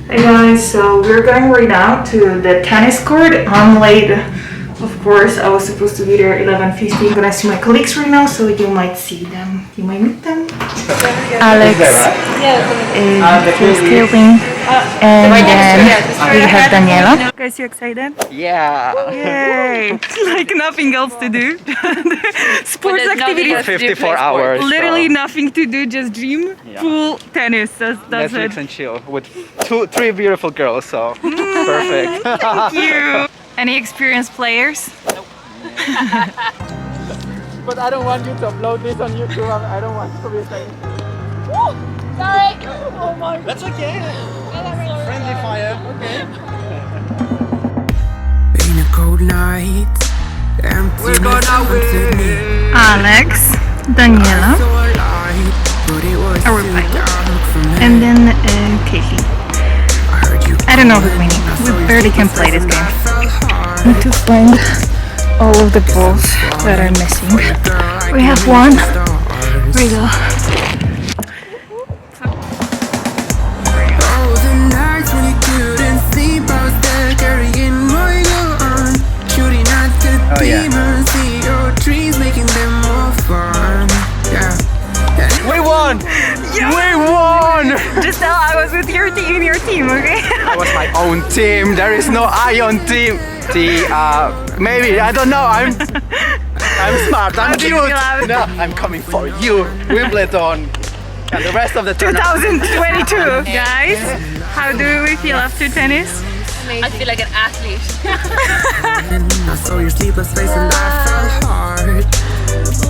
Hey guys, so we're going right now to the tennis court. I'm late, of course. I was supposed to be there 11:50. I'm gonna see my colleagues right now, so you might see them. You might meet them. Alex is filming, and then we have Daniela. Guys, you excited? Yeah. Yay! Like nothing else to do. Sports activities. 54 hours. Literally nothing to do, just dream. Yeah. Pool, tennis. That's Netflix it. and chill with three beautiful girls. So perfect. Thank you. Any experienced players? Nope. But I don't want you to upload this on YouTube. I don't want to be saying. Sorry! Oh my god. That's okay. Friendly fire. Okay. In a cold night, We're going out with Alex, Daniela, our pilot, and then Casey. I don't know who's winning. We barely can play this game. I need to find all of the balls that are missing. We have one. Here we go. Oh yeah. We won! Yeah. We won! Just tell I was with your team, okay? I was my own team. There is no I on team. Maybe I don't know. I'm smart. I'm cute. No, I'm coming for you, Wimbledon, and the rest of the tournament. 2022, guys. How do we feel after tennis? I feel like an athlete. I saw your sleepless face and I felt hard.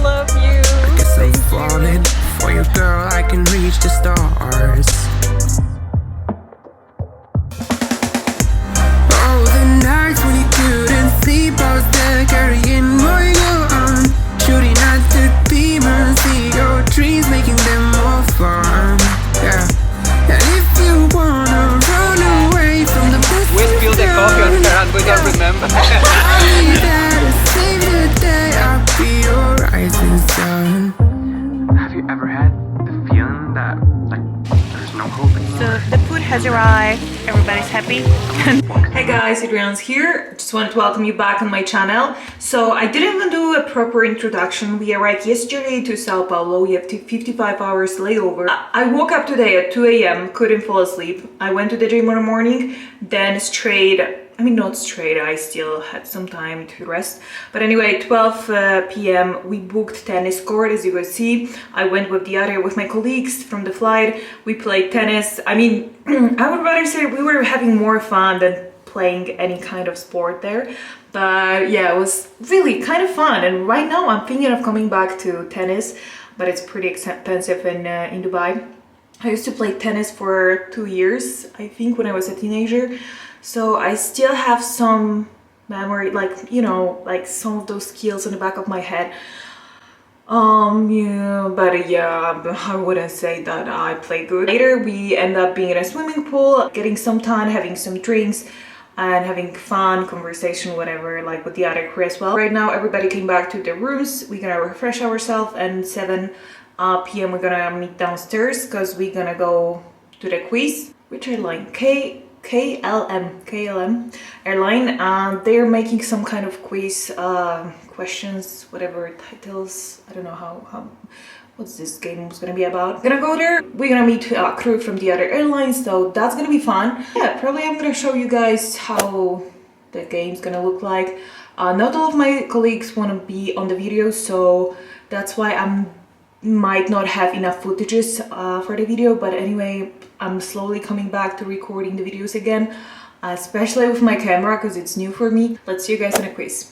Love you. I guess I'm falling for you, girl. I can reach the stars. Oh, the nights when you couldn't sleep, I was there carrying my gun, shooting at the demons, see your dreams, making them more fun. Yeah. And if you wanna run away from the best, We spilled the coffee on her and we don't remember. save the day, I'll be your rising sun. Have you ever had the feeling that there's no hope anymore? So the food has arrived, everybody's happy. Hey guys, Adriana's here. Just wanted to welcome you back on my channel. So I didn't even do a proper introduction. We arrived yesterday to Sao Paulo. We have 55 hours layover. I woke up today at 2 a.m, couldn't fall asleep. I went to the gym in the morning, then not straight, I still had some time to rest. But anyway, 12 p.m. we booked tennis court, as you can see. I went with my colleagues from the flight. We played tennis. I would rather say we were having more fun than playing any kind of sport there. But yeah, it was really kind of fun. And right now I'm thinking of coming back to tennis, but it's pretty expensive in Dubai. I used to play tennis for 2 years, I think, when I was a teenager. So I still have some memory, like some of those skills in the back of my head. I wouldn't say that I play good. Later, we end up being in a swimming pool, getting some time, having some drinks, and having fun, conversation, whatever, like with the other crew as well. Right now, everybody came back to their rooms. We're gonna refresh ourselves, and 7 p.m. we're gonna meet downstairs because we're gonna go to the quiz. Which airline? KLM airline. They're making some kind of quiz, questions, whatever titles. I don't know how what's this game was gonna be about. Gonna go there. We're gonna meet crew from the other airlines, so that's gonna be fun. Yeah, probably I'm gonna show you guys how the game's gonna look like. Not all of my colleagues want to be on the video, so that's why I might not have enough footages for the video. But anyway, I'm slowly coming back to recording the videos again, especially with my camera because it's new for me. Let's see you guys in a quiz.